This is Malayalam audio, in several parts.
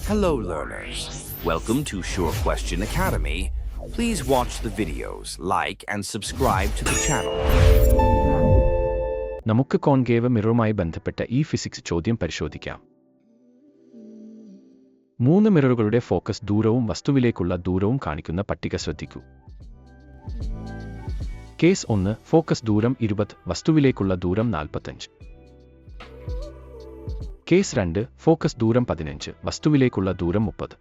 Hello learners, welcome to Sure Question Academy. Please watch the videos, like and subscribe to the channel. നമുക്ക് കോൺകേവ് മിററുമായി ബന്ധപ്പെട്ട ഈ ഫിസിക്സ് ചോദ്യം പരിശോധിക്കാം. 3 മിററുകളുടെ ഫോക്കസ് ദൂരവും വസ്തുവിലേക്കുള്ള ദൂരവും കാണിക്കുന്ന പട്ടിക ശ്രദ്ധിക്കൂ. കേസ് 1 ഫോക്കസ് ദൂരം 20, വസ്തുവിലേക്കുള്ള ദൂരം 45. കേസ് 2 ഫോക്കസ് ദൂരം 15, വസ്തുവിലേക്കുള്ള ദൂരം 30.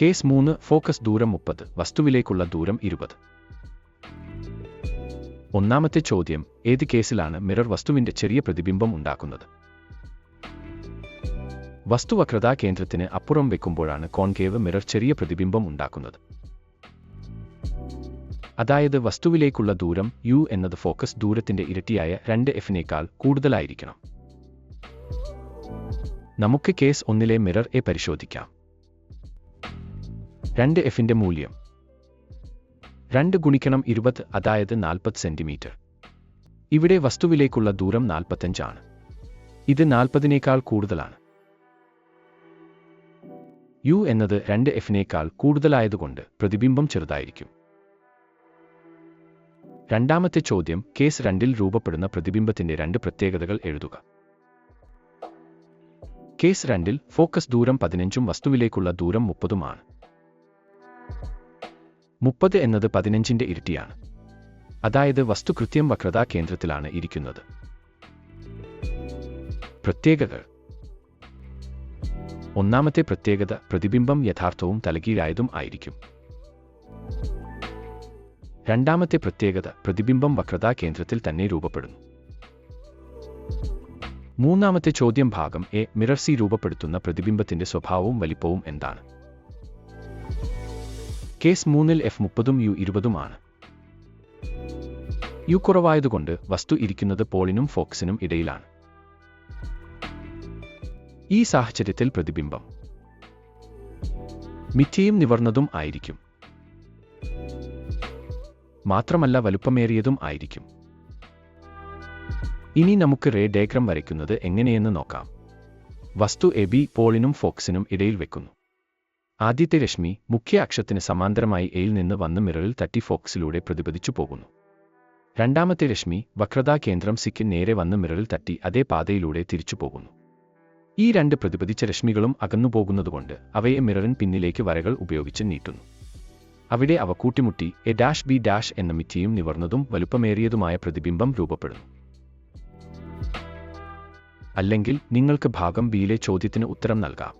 കേസ് 3 ഫോക്കസ് ദൂരം 30, വസ്തുവിലേക്കുള്ള ദൂരം 20. ഒന്നാമത്തെ ചോദ്യം, ഏത് കേസിലാണ് മിറർ വസ്തുവിന്റെ ചെറിയ പ്രതിബിംബം ഉണ്ടാക്കുന്നത്? വസ്തു വക്രതാ കേന്ദ്രത്തിന് അപ്പുറം വെക്കുമ്പോഴാണ് കോൺകേവ് മിറർ ചെറിയ പ്രതിബിംബം ഉണ്ടാക്കുന്നത്. അതായത് വസ്തുവിലേക്കുള്ള ദൂരം u എന്നത് ഫോക്കസ് ദൂരത്തിന്റെ ഇരട്ടിയായ 2f-നേക്കാൾ കൂടുതലായിരിക്കണം. നമുക്ക് കേസ് 1-ലെ മിറർ എ പരിശോധിക്കാം. 2f-ന്റെ മൂല്യം 2 ഗുണിക്കണം 20, അതായത് 40 സെന്റിമീറ്റർ. ഇവിടെ വസ്തുവിലേക്കുള്ള ദൂരം 45 ആണ്. ഇത് 40-നേക്കാൾ കൂടുതലാണ്. u എന്നത് 2f-നേക്കാൾ കൂടുതലായതുകൊണ്ട് പ്രതിബിംബം ചെറുതായിരിക്കും. രണ്ടാമത്തെ ചോദ്യം, കേസ് 2-ൽ രൂപപ്പെടുന്ന പ്രതിബിംബത്തിന്റെ 2 പ്രത്യേകതകൾ എഴുതുക. കേസ് 2-ൽ ഫോക്കസ് ദൂരം 15ഉം വസ്തുവിലേക്കുള്ള ദൂരം 30ഉം ആണ്. 30 എന്നത് 15ന്റെ ഇരട്ടിയാണ്. അതായത് വസ്തു കൃത്യം വക്രതാ കേന്ദ്രത്തിലാണ് ഇരിക്കുന്നത്. പ്രത്യേകതകൾ. ഒന്നാമത്തെ പ്രത്യേകത, പ്രതിബിംബം യഥാർത്ഥവും തലകീഴായതും ആയിരിക്കും. രണ്ടാമത്തെ പ്രത്യേകത, പ്രതിബിംബം വക്രതാ കേന്ദ്രത്തിൽ തന്നെ രൂപപ്പെടുന്നു. മൂന്നാമത്തെ ചോദ്യം ഭാഗം എ, മിറർ സി രൂപപ്പെടുത്തുന്ന പ്രതിബിംബത്തിന്റെ സ്വഭാവവും വലിപ്പവും എന്താണ്? കേസ് 3-ൽ f 30ഉം u 20ഉം ആണ്. u കുറവായതുകൊണ്ട് വസ്തു ഇരിക്കുന്നത് പോളിനും ഫോക്കസിനും ഇടയിലാണ്. ഈ സാഹചര്യത്തിൽ പ്രതിബിംബം മിഥ്യയും നിവർന്നതും ആയിരിക്കും. മാത്രമല്ല വലുപ്പമേറിയതും ആയിരിക്കും. ഇനി നമുക്ക് റേ ഡയഗ്രം വരയ്ക്കുന്നത് എങ്ങനെയെന്ന് നോക്കാം. വസ്തു എ ബി പോളിനും ഫോക്കസിനും ഇടയിൽ വെക്കുന്നു. ആദ്യത്തെ രശ്മി മുഖ്യ അക്ഷത്തിന് സമാന്തരമായി എയിൽ നിന്ന് വന്ന് മിററിൽ തട്ടി ഫോക്കസിലൂടെ പ്രതിപതിച്ചു പോകുന്നു. രണ്ടാമത്തെ രശ്മി വക്രതാ കേന്ദ്രം സിക്ക് നേരെ വന്ന് മിററിൽ തട്ടി അതേ പാതയിലൂടെ തിരിച്ചു പോകുന്നു. ഈ 2 പ്രതിപതിച്ച രശ്മികളും അകന്നുപോകുന്നതുകൊണ്ട് അവയെ മിററിൻ പിന്നിലേക്ക് വരകൾ ഉപയോഗിച്ച് നീട്ടുന്നു. അവിടെ അവ കൂട്ടിമുട്ടി എ ഡാഷ് ബി ഡാഷ് എന്ന മിഥ്യയും നിവർന്നതും വലുപ്പമേറിയതുമായ പ്രതിബിംബം രൂപപ്പെടുന്നു. അല്ലെങ്കിൽ നിങ്ങൾക്ക് ഭാഗം ബിയിലെ ചോദ്യത്തിന് ഉത്തരം നൽകാം.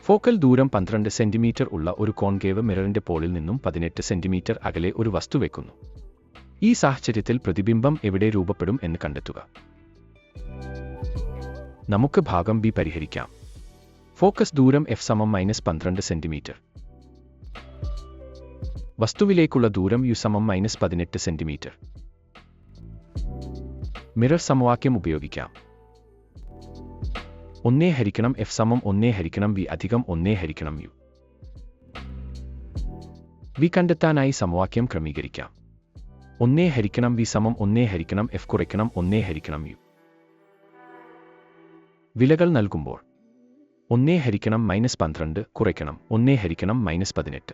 ഫോക്കൽ ദൂരം 12 സെന്റിമീറ്റർ ഉള്ള ഒരു കോൺകേവ് മിററിന്റെ പോളിൽ നിന്നും 18 സെന്റിമീറ്റർ അകലെ ഒരു വസ്തു വെക്കുന്നു. ഈ സാഹചര്യത്തിൽ പ്രതിബിംബം എവിടെ രൂപപ്പെടും എന്ന് കണ്ടെത്തുക. നമുക്ക് ഭാഗം ബി പരിഹരിക്കാം. ഫോക്കസ് ദൂരം f = -12 സെന്റിമീറ്റർ. വസ്തുവിലേക്കുള്ള ദൂരം u = -18 സെന്റിമീറ്റർ. മിറർ സമവാക്യം ഉപയോഗിക്കാം. 1/f = 1/v + 1/u. v കണ്ടെത്താനായി സമവാക്യം ക്രമീകരിക്കാം. 1/v = 1/f കുറയ്ക്കണം 1/u. വിലകൾ നൽകുമ്പോൾ 1/-12 കുറയ്ക്കണം 1/-18.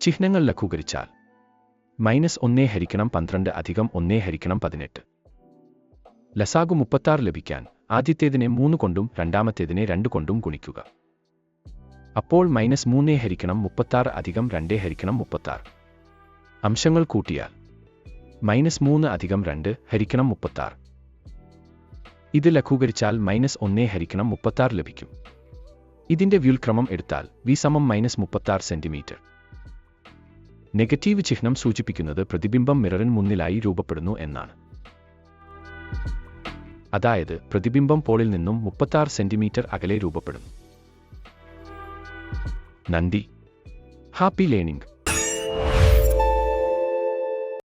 ചിഹ്നങ്ങൾ ലഘൂകരിച്ചാൽ -1/12 + 1/18. ലസാഗു 36 ലഭിക്കാൻ ആദ്യത്തേതിനെ 3 കൊണ്ടും രണ്ടാമത്തേതിനെ 2 കൊണ്ടും ഗുണിക്കുക. അപ്പോൾ -3/36 + 2/36. അംശങ്ങൾ കൂട്ടിയാൽ -3 + 2/36. ഇത് ലഘൂകരിച്ചാൽ -1/36 ലഭിക്കും. ഇതിന്റെ വ്യുൽക്രമം എടുത്താൽ v = -36 സെന്റിമീറ്റർ. നെഗറ്റീവ് ചിഹ്നം സൂചിപ്പിക്കുന്നത് പ്രതിബിംബം മിററിന് മുന്നിലായി രൂപപ്പെടുന്നു എന്നാണ്. അതായത് പ്രതിബിംബം പോളിൽ നിന്നും 36 സെന്റിമീറ്റർ അകലെ രൂപപ്പെടുന്നു. നന്ദി. Happy learning.